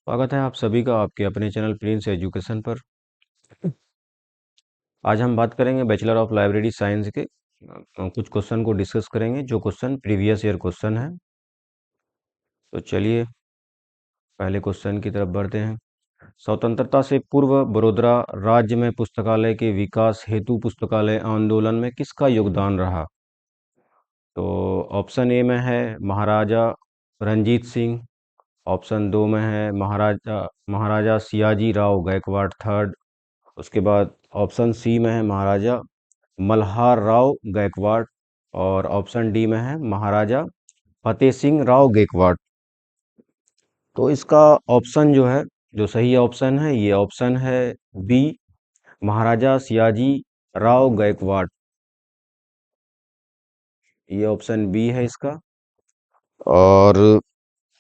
स्वागत है आप सभी का आपके अपने चैनल प्रिंस एजुकेशन पर। आज हम बात करेंगे बैचलर ऑफ लाइब्रेरी साइंस के कुछ क्वेश्चन को डिस्कस करेंगे जो क्वेश्चन प्रीवियस ईयर क्वेश्चन है। तो चलिए पहले क्वेश्चन की तरफ बढ़ते हैं। स्वतंत्रता से पूर्व वडोदरा राज्य में पुस्तकालय के विकास हेतु पुस्तकालय आंदोलन में किसका योगदान रहा? तो ऑप्शन ए में है महाराजा रंजीत सिंह, ऑप्शन दो में है महाराजा महाराजा सियाजी राव गायकवाड़ थर्ड, उसके बाद ऑप्शन सी में है महाराजा मल्हार राव गायकवाड़, और ऑप्शन डी में है महाराजा फतेह सिंह राव गायकवाड़। तो इसका ऑप्शन जो है, जो सही ऑप्शन है, ये ऑप्शन है बी, महाराजा सियाजी राव गायकवाड़। ये ऑप्शन बी है इसका। और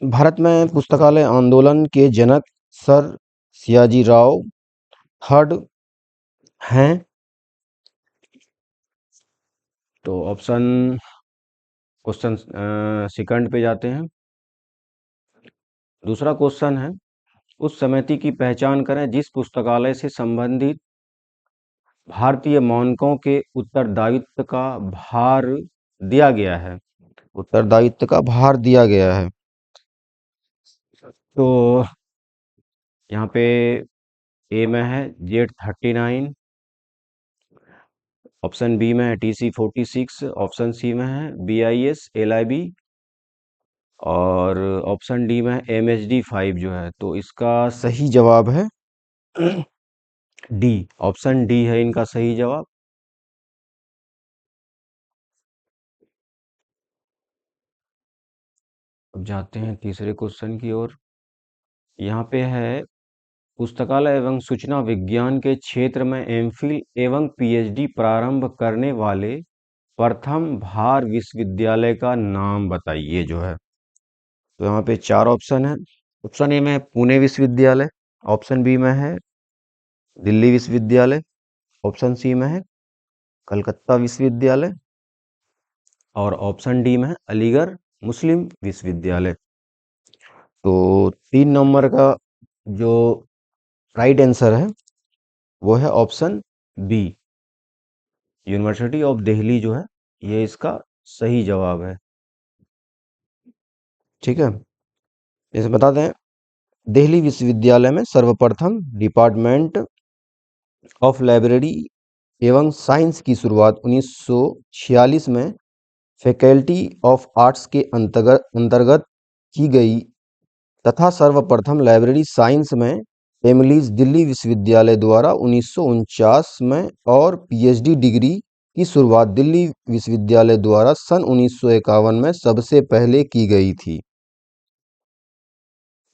भारत में पुस्तकालय आंदोलन के जनक सर सियाजी राव थर्ड हैं। तो ऑप्शन क्वेश्चन सेकंड पे जाते हैं। दूसरा क्वेश्चन है, उस समिति की पहचान करें जिस पुस्तकालय से संबंधित भारतीय मानकों के उत्तरदायित्व का भार दिया गया है। उत्तरदायित्व का भार दिया गया है। तो यहाँ पे ए में है Z39, ऑप्शन बी में है TC46, ऑप्शन सी में है BIS LIB, और ऑप्शन डी में है MHD5 जो है। तो इसका सही जवाब है डी, ऑप्शन डी है इनका सही जवाब। अब जाते हैं तीसरे क्वेश्चन की ओर। यहाँ पे है, पुस्तकालय एवं सूचना विज्ञान के क्षेत्र में एमफिल एवं पीएचडी प्रारंभ करने वाले प्रथम भार विश्वविद्यालय का नाम बताइए जो है। तो यहाँ पे चार ऑप्शन है। ऑप्शन ए में है पुणे विश्वविद्यालय, ऑप्शन बी में है दिल्ली विश्वविद्यालय, ऑप्शन सी में है कलकत्ता विश्वविद्यालय, और ऑप्शन डी में है अलीगढ़ मुस्लिम विश्वविद्यालय। तो 3 नंबर का जो राइट आंसर है वो है option B, university of Delhi जो है, ये इसका सही जवाब है। ठीक है, इसे बता दें, दिल्ली विश्वविद्यालय में सर्वप्रथम डिपार्टमेंट ऑफ लाइब्रेरी एवं साइंस की शुरुआत 1946 में फैकल्टी ऑफ आर्ट्स के अंतर्गत की गई तथा सर्वप्रथम लाइब्रेरी साइंस में एमिलीज दिल्ली विश्वविद्यालय द्वारा 1949 में और पीएचडी डिग्री की शुरुआत दिल्ली विश्वविद्यालय द्वारा सन 1951 में सबसे पहले की गई थी।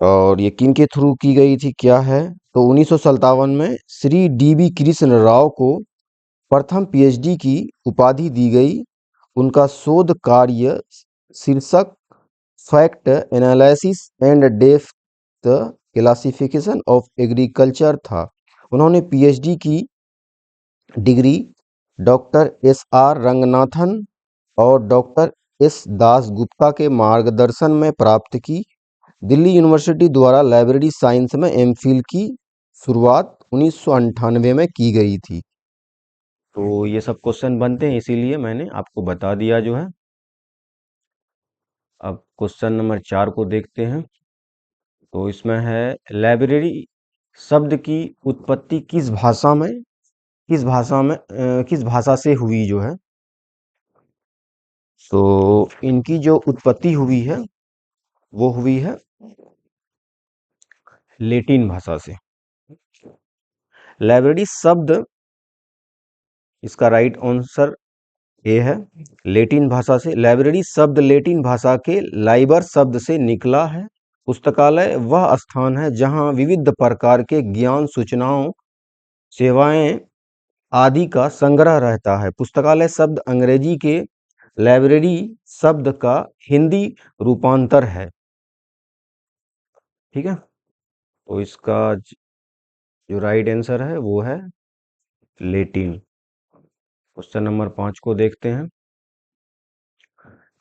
और ये किन के थ्रू की गई थी, क्या है? तो 1957 में श्री डीबी कृष्ण राव को प्रथम पीएचडी की उपाधि दी गई। उनका शोध कार्य शीर्षक fact analysis and depth classification of agriculture था। उन्होंने पीएचडी की डिग्री डॉक्टर SR रंगनाथन और डॉक्टर S दास गुप्ता के मार्गदर्शन में प्राप्त की। दिल्ली यूनिवर्सिटी द्वारा लाइब्रेरी साइंस में एमफिल की शुरुआत 1998 में की गई थी। तो ये सब क्वेश्चन बनते हैं, इसीलिए मैंने आपको बता दिया जो है। अब क्वेश्चन नंबर 4 को देखते हैं। तो इसमें है, लाइब्रेरी शब्द की उत्पत्ति किस भाषा से हुई जो है। तो इनकी जो उत्पत्ति हुई है वो हुई है लेटिन भाषा से। लाइब्रेरी शब्द, इसका राइट आंसर ए है, लेटिन भाषा से। लाइब्रेरी शब्द लेटिन भाषा के लाइबर शब्द से निकला है। पुस्तकालय वह स्थान है जहां विविध प्रकार के ज्ञान, सूचनाओं, सेवाएं आदि का संग्रह रहता है। पुस्तकालय शब्द अंग्रेजी के लाइब्रेरी शब्द का हिंदी रूपांतर है। ठीक है, तो इसका जो राइट आंसर है वो है लेटिन। क्वेश्चन नंबर 5 को देखते हैं।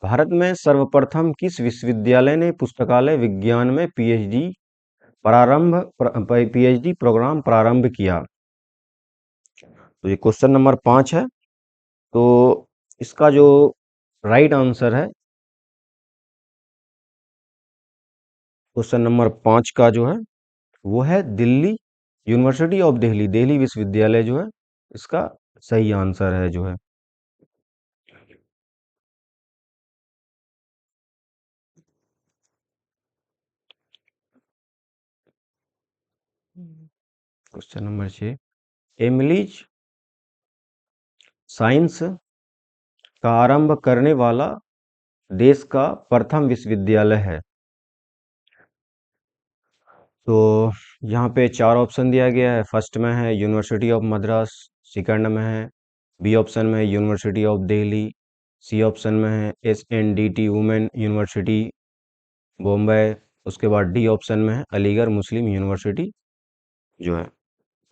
भारत में सर्वप्रथम किस विश्वविद्यालय ने पुस्तकालय विज्ञान में पीएचडी पीएचडी प्रोग्राम प्रारंभ किया? तो ये क्वेश्चन नंबर 5 है। तो इसका जो राइट आंसर है, क्वेश्चन नंबर 5 का जो है वो है दिल्ली, यूनिवर्सिटी ऑफ दिल्ली, दिल्ली विश्वविद्यालय जो है इसका सही आंसर है जो है। क्वेश्चन नंबर 6, एमिलीज साइंस का आरंभ करने वाला देश का प्रथम विश्वविद्यालय है? तो यहाँ पे चार ऑप्शन दिया गया है। फर्स्ट में है यूनिवर्सिटी ऑफ मद्रास, सेकंड में है, बी ऑप्शन में है university of Delhi, C option में है SNDT वुमेन यूनिवर्सिटी बॉम्बे, उसके बाद डी ऑप्शन में है अलीगढ़ मुस्लिम यूनिवर्सिटी जो है।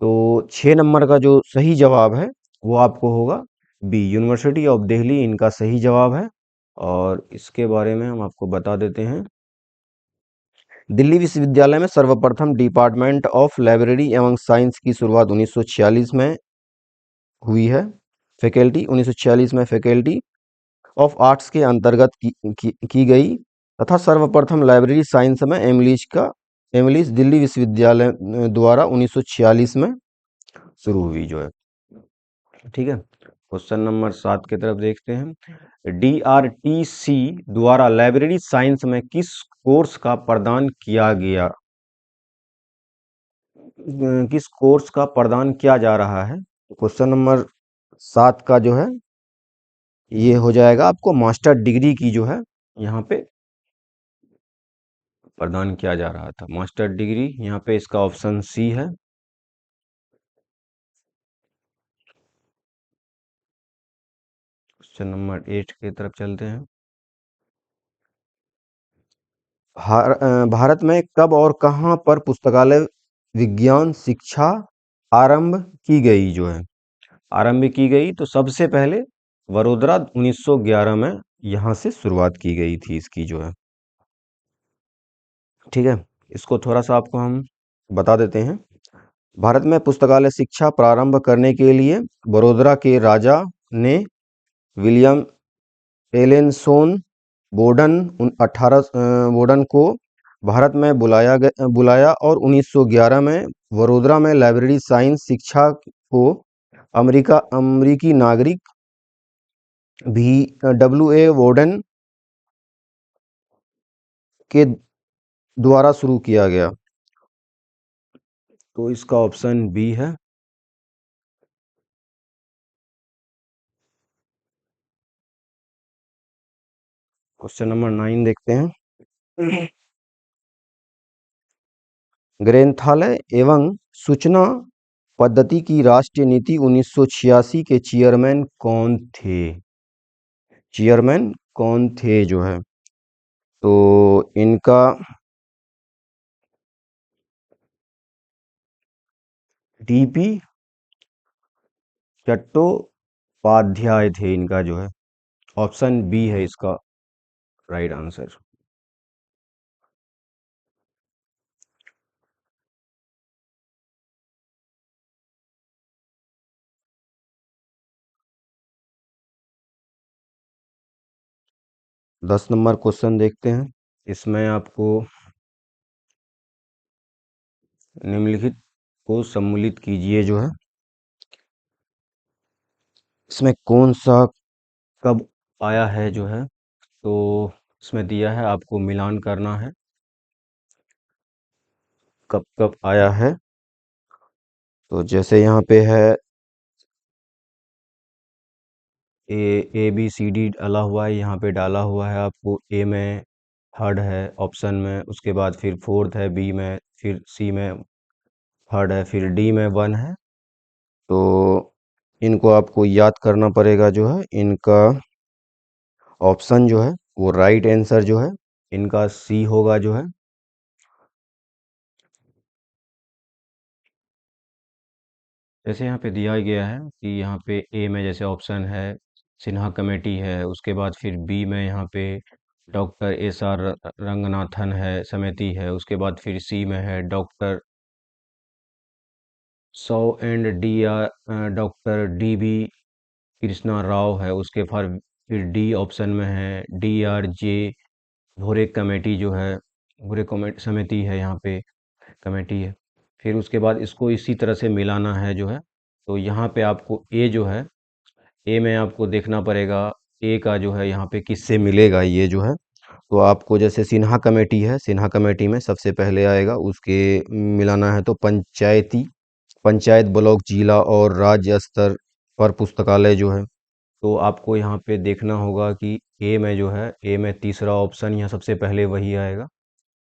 तो 6 नंबर का जो सही जवाब है वो आपको होगा बी, यूनिवर्सिटी ऑफ दिल्ली इनका सही जवाब है। और इसके बारे में हम आपको बता देते हैं। दिल्ली विश्वविद्यालय में सर्वप्रथम डिपार्टमेंट ऑफ लाइब्रेरी एवं साइंस की शुरुआत 1946 में हुई है। फैकल्टी 1946 में फैकल्टी ऑफ आर्ट्स के अंतर्गत की गई तथा सर्वप्रथम लाइब्रेरी साइंस में एमिलीज दिल्ली विश्वविद्यालय द्वारा 1946 में शुरू हुई जो है। ठीक है, क्वेश्चन नंबर 7 की तरफ देखते हैं। DRTC द्वारा लाइब्रेरी साइंस में किस कोर्स का प्रदान किया गया, किस कोर्स का प्रदान किया जा रहा है? क्वेश्चन नंबर 7 का जो है ये हो जाएगा आपको मास्टर डिग्री की जो है यहाँ पे प्रदान किया जा रहा था, मास्टर डिग्री। यहाँ पे इसका ऑप्शन सी है। क्वेश्चन नंबर 8 की तरफ चलते हैं। भारत में कब और कहाँ पर पुस्तकालय विज्ञान शिक्षा आरंभ की गई जो है, आरंभ की गई? तो सबसे पहले वडोदरा 1911 में यहाँ से शुरुआत की गई थी इसकी जो है। ठीक है, इसको थोड़ा सा आपको हम बता देते हैं। भारत में पुस्तकालय शिक्षा प्रारंभ करने के लिए वडोदरा के राजा ने विलियम एलेनसोन बोर्डन को भारत में बुलाया और 1911 में वडोदरा में लाइब्रेरी साइंस शिक्षा को अमेरिकी नागरिक भी WA वोर्डन के द्वारा शुरू किया गया। तो इसका ऑप्शन बी है। क्वेश्चन नंबर 9 देखते हैं। ग्रंथालय एवं सूचना पद्धति की राष्ट्रीय नीति 1986 के चेयरमैन कौन थे? चेयरमैन कौन थे जो है? तो इनका DP चट्टोपाध्याय थे इनका जो है। ऑप्शन बी है इसका राइट आंसर। दस नंबर क्वेश्चन देखते हैं। इसमें आपको निम्नलिखित को सम्मिलित कीजिए जो है। इसमें कौन सा कब आया है जो है? तो इसमें दिया है आपको मिलान करना है कब कब आया है। तो जैसे यहाँ पे है ABCD डाला हुआ है, यहाँ पे डाला हुआ है आपको ए में थर्ड है ऑप्शन में, उसके बाद फिर फोर्थ है बी में, फिर सी में थर्ड है, फिर डी में वन है। तो इनको आपको याद करना पड़ेगा जो है। इनका ऑप्शन जो है वो राइट आंसर जो है इनका सी होगा जो है। जैसे यहाँ पे दिया गया है कि यहाँ पे ए में जैसे ऑप्शन है सिन्हा कमेटी है, उसके बाद फिर बी में यहाँ पे डॉक्टर एस आर रंगनाथन है समिति है। उसके बाद फिर सी में है डॉक्टर सौ and D R doctor D B Krishna Rao है। उसके फिर डी ऑप्शन में है डी आर जे भूरे कमेटी जो है, भूरे कमेटी समिति है यहाँ पे, कमेटी है। फिर उसके बाद इसको इसी तरह से मिलाना है जो है। तो यहाँ पे आपको ए जो है, ए में आपको देखना पड़ेगा ए का जो है यहाँ पे किससे मिलेगा ये जो है। तो आपको जैसे सिन्हा कमेटी है, सिन्हा कमेटी में सबसे पहले आएगा, उसके मिलाना है तो पंचायत ब्लॉक जिला और राज्य स्तर पर पुस्तकालय जो है। तो आपको यहाँ पे देखना होगा कि ए में जो है, ए में तीसरा ऑप्शन यहाँ सबसे पहले वही आएगा।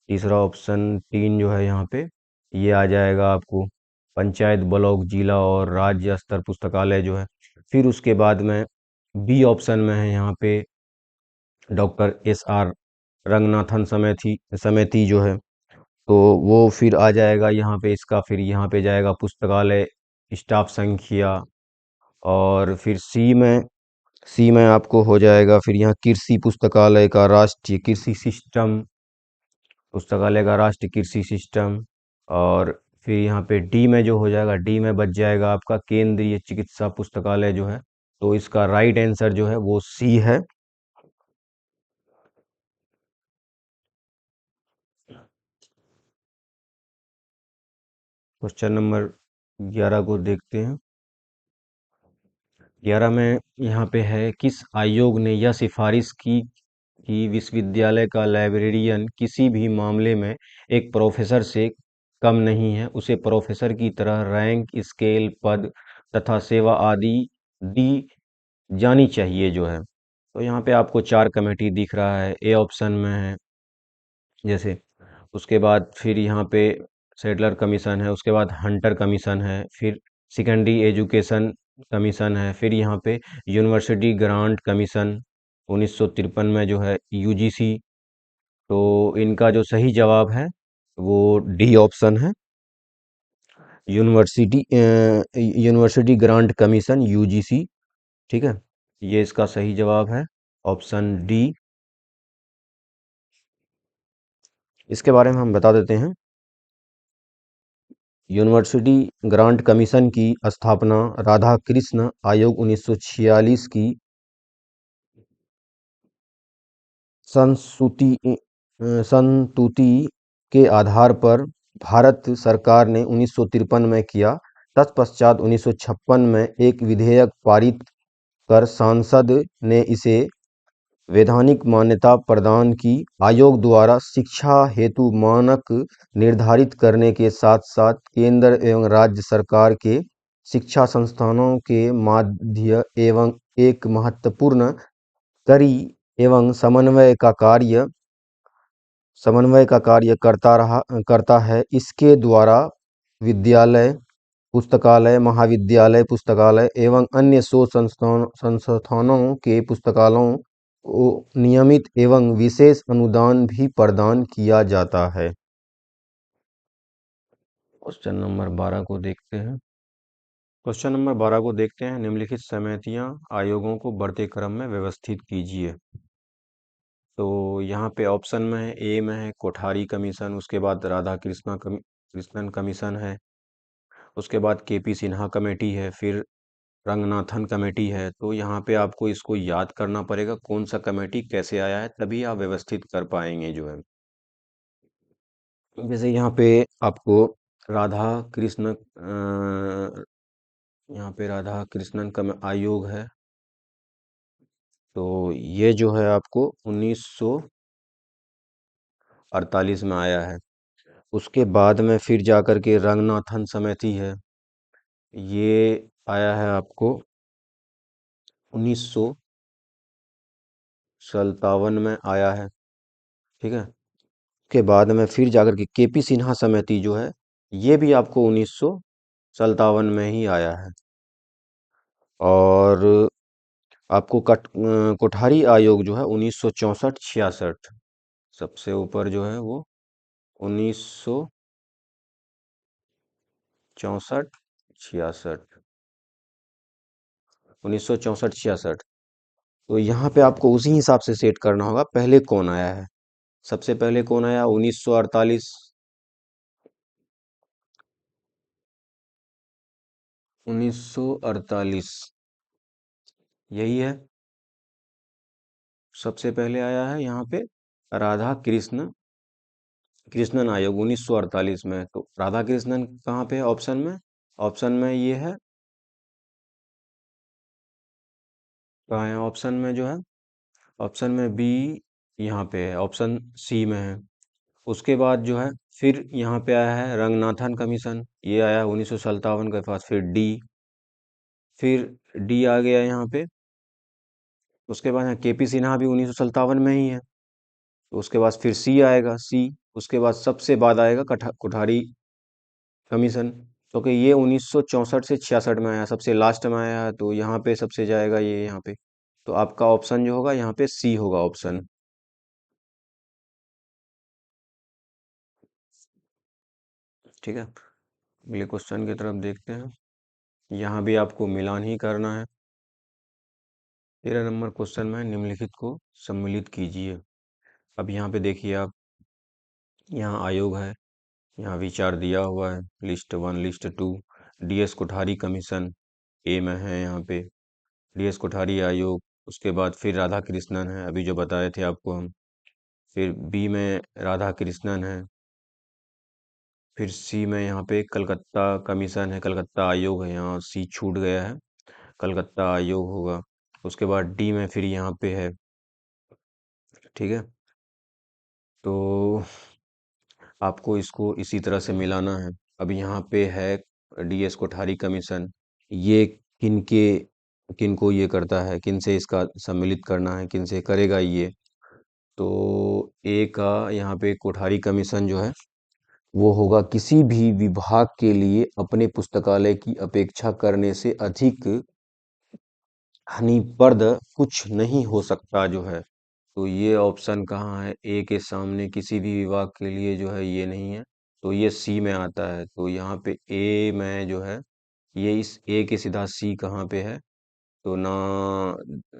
तीसरा ऑप्शन 3 जो है यहाँ पे, ये आ जाएगा आपको पंचायत ब्लॉक जिला और राज्य स्तर पुस्तकालय जो है। फिर उसके बाद में बी ऑप्शन में है यहाँ पे डॉक्टर एस आर रंगनाथन समिति जो है। तो वो फिर आ जाएगा यहाँ पे इसका, फिर यहाँ पे जाएगा पुस्तकालय स्टाफ संख्या। और फिर सी में आपको हो जाएगा फिर यहाँ कृषि पुस्तकालय का राष्ट्रीय कृषि सिस्टम, पुस्तकालय का राष्ट्रीय कृषि सिस्टम। और फिर यहाँ पे डी में जो हो जाएगा, डी में बच जाएगा आपका केंद्रीय चिकित्सा पुस्तकालय जो है। तो इसका राइट आंसर जो है वो सी है। क्वेश्चन नंबर 11 को देखते हैं। 11 में यहाँ पे है, किस आयोग ने यह सिफारिश की कि विश्वविद्यालय का लाइब्रेरियन किसी भी मामले में एक प्रोफेसर से कम नहीं है, उसे प्रोफेसर की तरह रैंक स्केल पद तथा सेवा आदि दी जानी चाहिए जो है। तो यहाँ पे आपको 4 कमेटी दिख रहा है, ए ऑप्शन में है जैसे। उसके बाद फिर यहाँ पे सेटलर कमीशन है, उसके बाद हंटर कमीशन है, फिर सेकेंडरी एजुकेशन कमीशन है, फिर यहाँ पे यूनिवर्सिटी ग्रांट कमीशन 1953 में जो है, यूजीसी। तो इनका जो सही जवाब है वो डी ऑप्शन है, यूनिवर्सिटी ग्रांट कमीशन यूजीसी। ठीक है, ये इसका सही जवाब है, ऑप्शन डी। इसके बारे में हम बता देते हैं। यूनिवर्सिटी ग्रांट कमीशन की स्थापना राधा कृष्ण आयोग 1946 की संस्तुति के आधार पर भारत सरकार ने 1953 में किया। तत्पश्चात 1956 में एक विधेयक पारित कर संसद ने इसे वैधानिक मान्यता प्रदान की। आयोग द्वारा शिक्षा हेतु मानक निर्धारित करने के साथ-साथ केंद्र एवं राज्य सरकार के शिक्षा संस्थानों के माध्य एवं एक महत्वपूर्ण कड़ी एवं समन्वय का कार्य करता है। इसके द्वारा विद्यालय, पुस्तकालय, महाविद्यालय पुस्तकालय एवं अन्य शोध संस्थानों के पुस्तकालयों को नियमित एवं विशेष अनुदान भी प्रदान किया जाता है। क्वेश्चन नंबर 12 को देखते हैं। क्वेश्चन नंबर 12 को देखते हैं। निम्नलिखित समितियां आयोगों को बढ़ते क्रम में व्यवस्थित कीजिए। तो यहाँ पे ऑप्शन में है, ए में है कोठारी कमीशन, उसके बाद कृष्णन कमीशन है, उसके बाद केपी सिन्हा कमेटी है, फिर रंगनाथन कमेटी है। तो यहाँ पे आपको इसको याद करना पड़ेगा कौन सा कमेटी कैसे आया है, तभी आप व्यवस्थित कर पाएंगे जो है। जैसे यहाँ पे आपको राधा कृष्ण यहाँ पे राधा कृष्णन का आयोग है। तो ये जो है आपको 1948 में आया है। उसके बाद में फिर जाकर के रंगनाथन समिति है, ये आया है आपको 1957 में आया है। ठीक है, के बाद में फिर जाकर के केपी सिन्हा समिति जो है, ये भी आपको 1957 में ही आया है। और आपको कोठारी आयोग जो है 1964-66, सबसे ऊपर जो है वो 1964-66, 1964-66। तो यहाँ पे आपको उसी हिसाब से सेट करना होगा, पहले कौन आया है। सबसे पहले कौन आया, 1948। 1948 यही है, सबसे पहले आया है यहाँ पे राधा कृष्णन आयोग 1948 में। तो राधा कृष्णन कहाँ पे है ऑप्शन में, ऑप्शन में ये है, कहाँ है ऑप्शन में जो है, ऑप्शन में बी यहाँ पे है, ऑप्शन सी में है। उसके बाद जो है फिर यहाँ पे आया है रंगनाथन कमीशन, ये आया 1957 के पास। फिर डी, फिर डी आ गया यहाँ पे। उसके बाद यहाँ केपी सिन्हा भी 1957 में ही है। तो उसके बाद फिर सी आएगा, सी। उसके बाद सबसे बाद आएगा कोठारी कमीशन, क्योंकि ये 1964 से 66 में आया, सबसे लास्ट में आया है, तो यहाँ पे सबसे जाएगा ये यहाँ पे। तो आपका ऑप्शन जो होगा यहाँ पे सी होगा ऑप्शन। ठीक है, अगले क्वेश्चन की तरफ देखते हैं। यहाँ भी आपको मिलान ही करना है। 13 नंबर क्वेश्चन में निम्नलिखित को सम्मिलित कीजिए। अब यहाँ पे देखिए आप, यहाँ आयोग है, यहाँ विचार दिया हुआ है, list 1 list 2। DS Kothari commission A में है यहाँ पे, डीएस कोठारी आयोग। उसके बाद फिर राधा कृष्णन है, अभी जो बताए थे आपको हम। फिर बी में राधा कृष्णन है। फिर सी में यहाँ पे कलकत्ता कमीशन है, कलकत्ता आयोग है, यहाँ सी छूट गया है, कलकत्ता आयोग होगा। उसके बाद डी में फिर यहाँ पे है। ठीक है, तो आपको इसको इसी तरह से मिलाना है। अब यहाँ पे है डीएस कोठारी कमीशन, ये किनके किनको ये करता है, किन से इसका सम्मिलित करना है, किन से करेगा ये। तो ए का यहाँ पे कोठारी कमीशन जो है वो होगा किसी भी विभाग के लिए अपने पुस्तकालय की अपेक्षा करने से अधिक हानिप्रद कुछ नहीं हो सकता जो है। तो ये ऑप्शन कहाँ है, ए के सामने किसी भी विभाग के लिए जो है ये नहीं है, तो ये सी में आता है। तो यहाँ पे ए में जो है, ये इस ए के सीधा सी कहाँ पे है, तो ना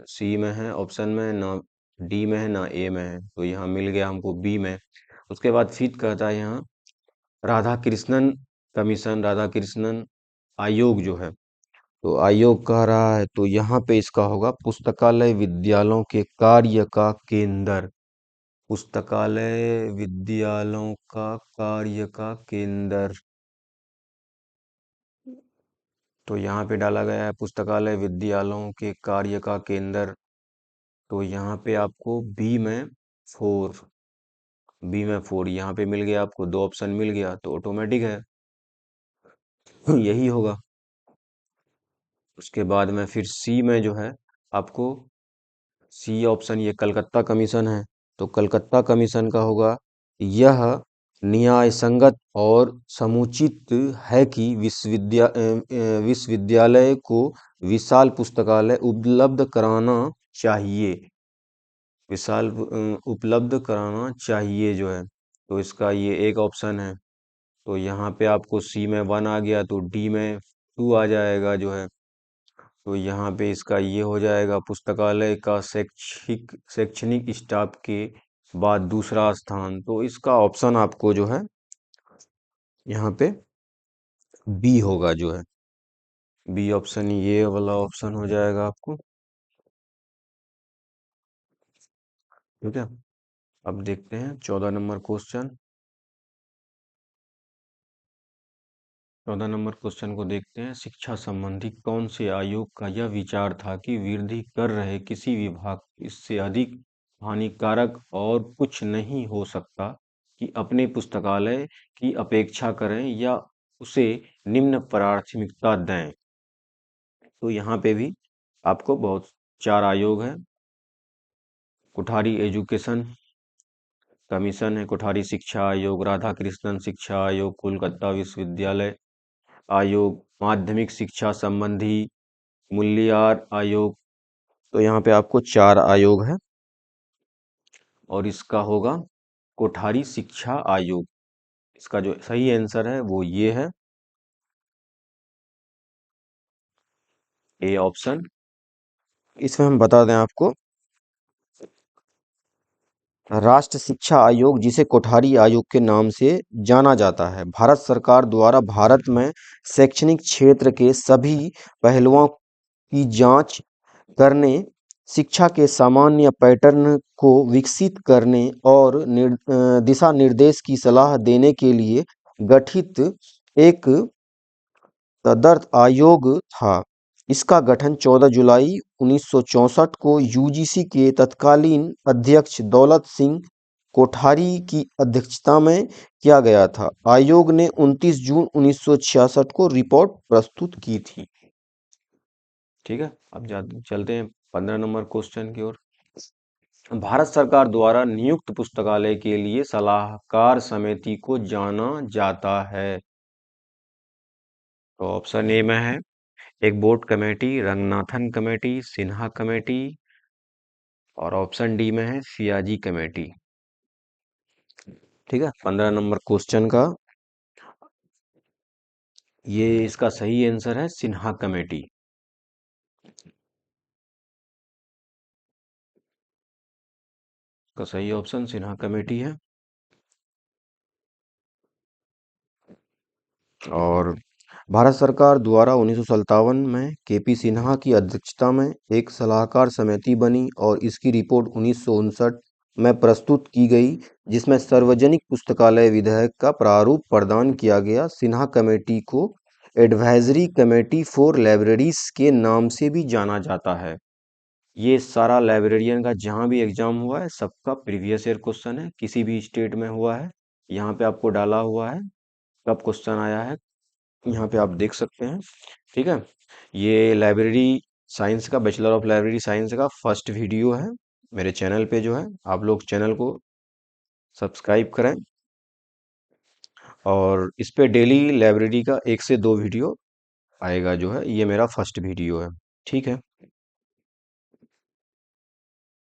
सी में है ऑप्शन में, ना डी में है, ना ए में है, तो यहाँ मिल गया हमको बी में। उसके बाद फिर कहता है यहाँ राधा कृष्णन कमीशन, राधा कृष्णन आयोग जो है, तो आयोग कह रहा है, तो यहाँ पे इसका होगा पुस्तकालय विद्यालयों के कार्य का केंद्र। पुस्तकालय विद्यालयों का कार्य का केंद्र, तो यहाँ पे डाला गया है पुस्तकालय विद्यालयों के कार्य का केंद्र। तो यहाँ पे आपको फोर बी में फोर यहाँ पे मिल गया, आपको दो ऑप्शन मिल गया, तो ऑटोमेटिक है यही होगा। उसके बाद में फिर सी में जो है आपको, सी ऑप्शन ये कलकत्ता कमीशन है, तो कलकत्ता कमीशन का होगा, यह न्याय संगत और समुचित है कि विश्वविद्यालय को विशाल पुस्तकालय उपलब्ध कराना चाहिए, उपलब्ध कराना चाहिए जो है। तो इसका ये एक ऑप्शन है। तो यहाँ पे आपको सी में वन आ गया, तो डी में टू आ जाएगा जो है। तो यहाँ पे इसका ये हो जाएगा पुस्तकालय का शैक्षणिक स्टाफ के बाद दूसरा स्थान। तो इसका ऑप्शन आपको जो है यहाँ पे बी होगा जो है, बी ऑप्शन ये वाला ऑप्शन हो जाएगा आपको। ठीक है, अब देखते हैं 14 नंबर क्वेश्चन। 14 नंबर क्वेश्चन को देखते हैं। शिक्षा संबंधी कौन से आयोग का यह विचार था कि वृद्धि कर रहे किसी विभाग इससे अधिक हानिकारक और कुछ नहीं हो सकता कि अपने पुस्तकालय की अपेक्षा करें या उसे निम्न प्राथमिकता दें। तो यहाँ पे भी आपको बहुत चार आयोग है। कोठारी एजुकेशन कमीशन है, कोठारी शिक्षा आयोग, राधा कृष्णन शिक्षा आयोग, कोलकाता विश्वविद्यालय आयोग, माध्यमिक शिक्षा संबंधी मूल्यार आयोग। तो यहाँ पे आपको चार आयोग है, और इसका होगा कोठारी शिक्षा आयोग। इसका जो सही आंसर है वो ये है, ए ऑप्शन। इसमें हम बता दें आपको, राष्ट्रीय शिक्षा आयोग, जिसे कोठारी आयोग के नाम से जाना जाता है, भारत सरकार द्वारा भारत में शैक्षणिक क्षेत्र के सभी पहलुओं की जांच करने, शिक्षा के सामान्य पैटर्न को विकसित करने और दिशा निर्देश की सलाह देने के लिए गठित एक तदर्थ आयोग था। इसका गठन 14 जुलाई 1964 को यूजीसी के तत्कालीन अध्यक्ष दौलत सिंह कोठारी की अध्यक्षता में किया गया था। आयोग ने 29 जून 1966 को रिपोर्ट प्रस्तुत की थी। ठीक है, अब चलते हैं 15 नंबर क्वेश्चन की ओर। भारत सरकार द्वारा नियुक्त पुस्तकालय के लिए सलाहकार समिति को जाना जाता है। तो ऑप्शन ए में है एक board committee, Ranganathan committee, Sinha committee, और ऑप्शन डी में है सियाजी कमेटी। ठीक है, 15 नंबर क्वेश्चन का ये इसका सही आंसर है सिन्हा कमेटी। का सही ऑप्शन सिन्हा कमेटी है। और भारत सरकार द्वारा 1957 में केपी सिन्हा की अध्यक्षता में एक सलाहकार समिति बनी और इसकी रिपोर्ट 1959 में प्रस्तुत की गई, जिसमें सार्वजनिक पुस्तकालय विधेयक का प्रारूप प्रदान किया गया। सिन्हा कमेटी को एडवाइजरी कमेटी फॉर लाइब्रेरीज के नाम से भी जाना जाता है। ये सारा लाइब्रेरियन का जहाँ भी एग्जाम हुआ है सबका प्रीवियस ईयर क्वेश्चन है, किसी भी स्टेट में हुआ है, यहाँ पे आपको डाला हुआ है कब क्वेश्चन आया है, यहाँ पे आप देख सकते हैं। ठीक है, ये लाइब्रेरी साइंस का, बैचलर ऑफ लाइब्रेरी साइंस का फर्स्ट वीडियो है मेरे चैनल पे जो है। आप लोग चैनल को सब्सक्राइब करें और इस पे डेली लाइब्रेरी का 1 से 2 वीडियो आएगा जो है, ये मेरा फर्स्ट वीडियो है। ठीक है।